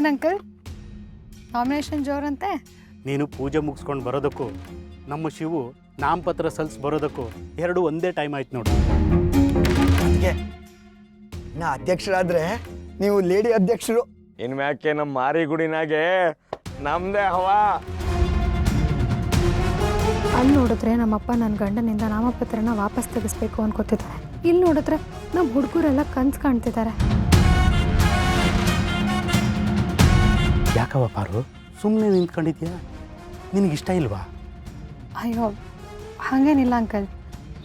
ಏನು uncle nomination ಜೋರಂತೆ? ನೀನು ಪೂಜೆ ಮುಗಿಸ್ಕೊಂಡು ಬರೋದಕ್ಕೂ ನಮ್ಮ ಶಿವು ನಾಮಪತ್ರ ಸಲ್ಸ್ ಬರೋದಕ್ಕೂ ಎರಡು ಒಂದೇ ಟೈಮ್ ಆಯ್ತು ನೋಡು. ಅದಕ್ಕೆ ನಾ ಅಧ್ಯಕ್ಷರಾದ್ರೆ ನೀವು ಲೇಡಿ ಅಧ್ಯಕ್ಷರು. ಇನ್ಮ್ಯಾಕೆ ನಮ್ಮ ಮಾರಿಗುಡಿನಾಗೆ ನಮ್ದೇ ಹವಾ. ಅಲ್ಲಿ ನೋಡಿದ್ರೆ ನಮ್ಮಪ್ಪ ನನ್ನ ಗಂಡನಿಂದ ನಾಮಪತ್ರನ ವಾಪಸ್ ತೆಗಿಸ್ಬೇಕು ಅನ್ಕೋತಿದ್ದಾರೆ. ಇಲ್ಲಿ ನೋಡಿದ್ರೆ ನಮ್ಮ ಹುಡುಗರೆಲ್ಲ ಕನ್ಸು ಕಾಣ್ತಿದ್ದಾರೆ. ಯಾಕವ ಪಾರು ಸುಮ್ಮನೆ ನಿಂತ್ಕೊಂಡಿದ್ಯಾ? ನಿನಗಿಷ್ಟ ಇಲ್ವಾ? ಅಯ್ಯೋ ಹಾಗೇನಿಲ್ಲ ಅಂಕಲ್,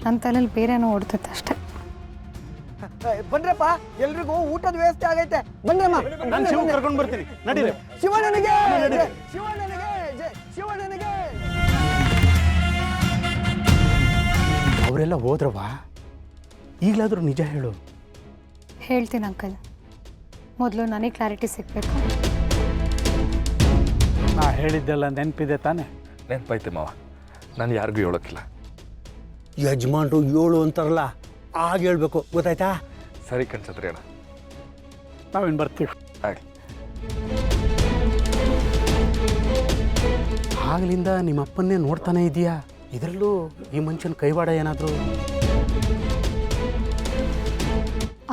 ನನ್ನ ತಲೆಯಲ್ಲಿ ಬೇರೆನೋ ಓಡ್ತೈತೆ ಅಷ್ಟೇ. ಬನ್ರಪ್ಪ, ಎಲ್ರಿಗೂ ಊಟದ ವ್ಯವಸ್ಥೆ ಆಗೈತೆ. ಬನ್ರಮ್ಮ, ನಾನು ಶಿವ ಕರ್ಕೊಂಡು ಬರ್ತೀನಿ, ನಡೀರಿ. ಶಿವಣ್ಣನಿಗೆ ಶಿವಣ್ಣನಿಗೆ ಶಿವಣ್ಣನಿಗೆ. ಅವರೆಲ್ಲ ಹೋದ್ರವಾ? ಈಗಲಾದರೂ ನಿಜ ಹೇಳು. ಹೇಳ್ತೀನಿ ಅಂಕಲ್, ಮೊದಲು ನನಗೆ ಕ್ಲಾರಿಟಿ ಸಿಗಬೇಕು. ನಾ ಹೇಳಿದ್ದೆಲ್ಲ ನೆನಪಿದೆ ತಾನೆ? ನೆನಪೈತೆ ಮಾವ, ನಾನು ಯಾರಿಗೂ ಹೇಳೋಕ್ಕಿಲ್ಲ. ಯಜಮಾನ್ರು 7 ಅಂತಾರಲ್ಲ, ಆಗ ಹೇಳ್ಬೇಕು, ಗೊತ್ತಾಯ್ತಾ? ಸರಿ ಕಣ್ಸತ್ರಿ ಅಣ್ಣ, ನಾವಿನ್ನು ಬರ್ತೀವಿ. ಆಗಲಿ. ಆಗ್ಲಿಂದ ನಿಮ್ಮ ಅಪ್ಪನ್ನೇ ನೋಡ್ತಾನೆ ಇದೆಯಾ? ಇದರಲ್ಲೂ ಈ ಮನುಷ್ಯನ ಕೈವಾಡ ಏನಾದರೂ?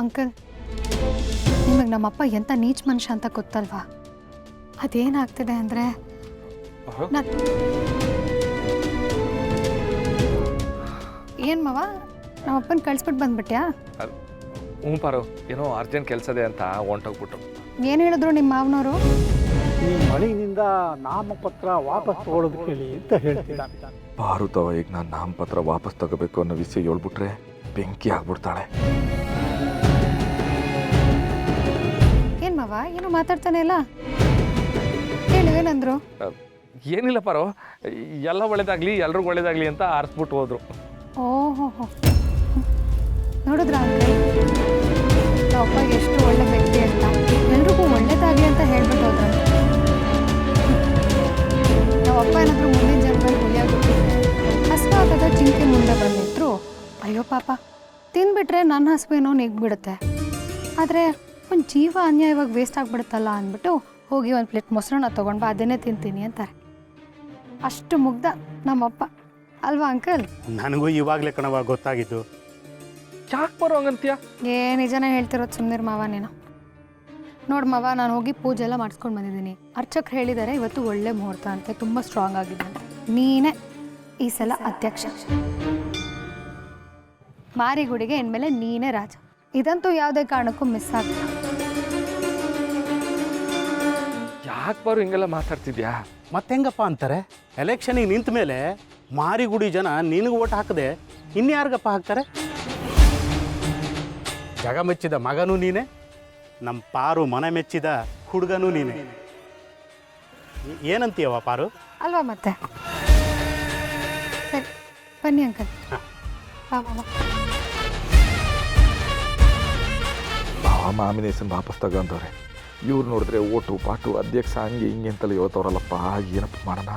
ಅಂಕಲ್, ನಿಮಗೆ ನಮ್ಮಪ್ಪ ಎಂಥ ನೀಚ ಮನುಷ್ಯ ಅಂತ ಗೊತ್ತಲ್ವಾ? ಅದೇನಾಗ್ತಿದೆ ಅಂದರೆ ಏನು ಮಾವ, ನಮ್ಮಪ್ಪನ ಕಳಿಸ್ಬಿಟ್ಟು ಬಂದ್ಬಿಟ್ಯಾ? ಹ್ಞೂ ಪಾರು, ಏನೋ ಅರ್ಜೆಂಟ್ ಕೆಲಸದೆ ಅಂತ ಹೊಂಟೋಗ್ಬಿಟ್ರು. ಏನು ಹೇಳಿದ್ರು ನಿಮ್ಮ ಮಾವನವರು? ಈ ಮಳೆಯಿಂದ ನಾಮಪತ್ರ ವಾಪಸ್ ತಗೊಳ್ಳೋದು ಕೇಳಿ ಅಂತ ಹೇಳ್ತಿದ್ದ. ಪಾರುತವ ಈಗ ನಾನು ನಾಮಪತ್ರ ವಾಪಸ್ ತಗೋಬೇಕು ಅನ್ನೋ ವಿಷಯ ಹೇಳ್ಬಿಟ್ರೆ ಬೆಂಕಿ ಆಗ್ಬಿಡ್ತಾಳೆ. ಏನು ಮಾವ, ಏನು ಮಾತಾಡ್ತಾನೆ ಇಲ್ಲ? ಹೇಳು, ಏನಂದ್ರು? ಏನಿಲ್ಲ ಪಾರು, ಎಲ್ಲ ಒಳ್ಳೇದಾಗಲಿ, ಎಲ್ರಿಗೂ ಒಳ್ಳೇದಾಗಲಿ ಅಂತ ಆರಿಸ್ಬಿಟ್ಟು ಹೋದ್ರು. ಓಹೋ, ನೋಡಿದ್ರ ಅಂಕಲ್, ನಮ್ಮಪ್ಪ ಎಷ್ಟು ಒಳ್ಳೆ ವ್ಯಕ್ತಿ ಅಂತ, ಎಲ್ರಿಗೂ ಒಳ್ಳೇದಾಗಲಿ ಅಂತ ಹೇಳ್ಬಿಟ್ಟು ಹೋದ್ರ. ನಮ್ಮಪ್ಪ ಏನಾದರೂ ಮುಂದಿನ ಜನ್ಮದಲ್ಲಿ ಹುಲಿಯಾಗ್ಬಿಟ್ಟಿದ್ರೆ ಹಸುವಾಗದ ಜಿಂಕೆ ಮುಂದೆ ಬಂದಿದ್ರು, ಅಯ್ಯೋ ಪಾಪ ತಿಂದ್ಬಿಟ್ರೆ ನನ್ನ ಹಸುವೇನೋ ನೆಗ್ಬಿಡುತ್ತೆ, ಆದರೆ ಒಂದು ಜೀವ ಅನ್ಯಾಯವಾಗಿ ವೇಸ್ಟ್ ಆಗಿಬಿಡುತ್ತಲ್ಲ ಅಂದ್ಬಿಟ್ಟು ಹೋಗಿ ಒಂದು ಪ್ಲೇಟ್ ಮೊಸರನ್ನ ತೊಗೊಂಡು ಬಾ, ಅದನ್ನೇ ತಿಂತೀನಿ ಅಂತಾರೆ. ಅಷ್ಟು ಮುಗ್ಧ ನಮ್ಮಪ್ಪ ಅಲ್ವಾ ಅಂಕಲ್? ನನಗೂ ಇವಾಗಲೇ ಕಣವ ಗೊತ್ತಾಗಿದ್ದು. ಯಾಕೆ ಬರೋ ಹಂಗಂತೀಯ? ನಿಜನೇ ಹೇಳ್ತಿರೋದು, ಸುಮ್ಮನಿರ್ ಮಾವ ನೀನು. ನೋಡು ಮಾವ, ನಾನು ಹೋಗಿ ಪೂಜೆ ಎಲ್ಲ ಮಾಡಿಸ್ಕೊಂಡು ಬಂದಿದ್ದೀನಿ. ಅರ್ಚಕ್ರು ಹೇಳಿದ್ದಾರೆ ಇವತ್ತು ಒಳ್ಳೆ ಮುಹೂರ್ತ ಅಂತೆ, ತುಂಬ ಸ್ಟ್ರಾಂಗ್ ಆಗಿದೆ ಅಂತ. ನೀನೇ ಈ ಸಲ ಅಧ್ಯಕ್ಷ, ಮಾರಿಗುಡಿಗೆ ಇನ್ಮೇಲೆ ನೀನೇ ರಾಜ. ಇದಂತೂ ಯಾವುದೇ ಕಾರಣಕ್ಕೂ ಮಿಸ್ ಆಗ್ತದೆ. ಯಾಕೆ ಬಾರು ಹಿಂಗೆಲ್ಲ ಮಾತಾಡ್ತಿದ್ಯಾ? ಮತ್ತೆ ಹೆಂಗಪ್ಪ ಅಂತಾರೆ? ಎಲೆಕ್ಷನಿಗೆ ನಿಂತ ಮೇಲೆ ಮಾರಿಗುಡಿ ಜನ ನಿನಗೆ ಓಟ್ ಹಾಕದೆ ಇನ್ಯಾರಿಗಪ್ಪ ಹಾಕ್ತಾರೆ? ಜಗ ಮೆಚ್ಚಿದ ಮಗನೂ ನೀನೆ, ನಮ್ಮ ಪಾರು ಮನೆ ಮೆಚ್ಚಿದ ಹುಡುಗನೂ ನೀನೆ. ಏನಂತೀಯವ ಪಾರು? ಅಲ್ವಾ ಮತ್ತೆ? ಸರಿ ಬನ್ನಿ ಅಂಕಲ್. ಬಾ ಮಾವ. ಭಾವ ನಾಮಿನೇಷನ್ ವಾಪಸ್ ತಗೊಂಡವ್ರೆ. ಇವ್ರು ನೋಡಿದ್ರೆ ಓಟು ಪಾಟು ಅಧ್ಯಕ್ಷ ಹಂಗೆ ಹಿಂಗೆ ಅಂತಲೇ ಹೇಳ್ತವ್ರಲ್ಲಪ್ಪ, ಏನಪ್ಪ ಮಾಡೋಣ?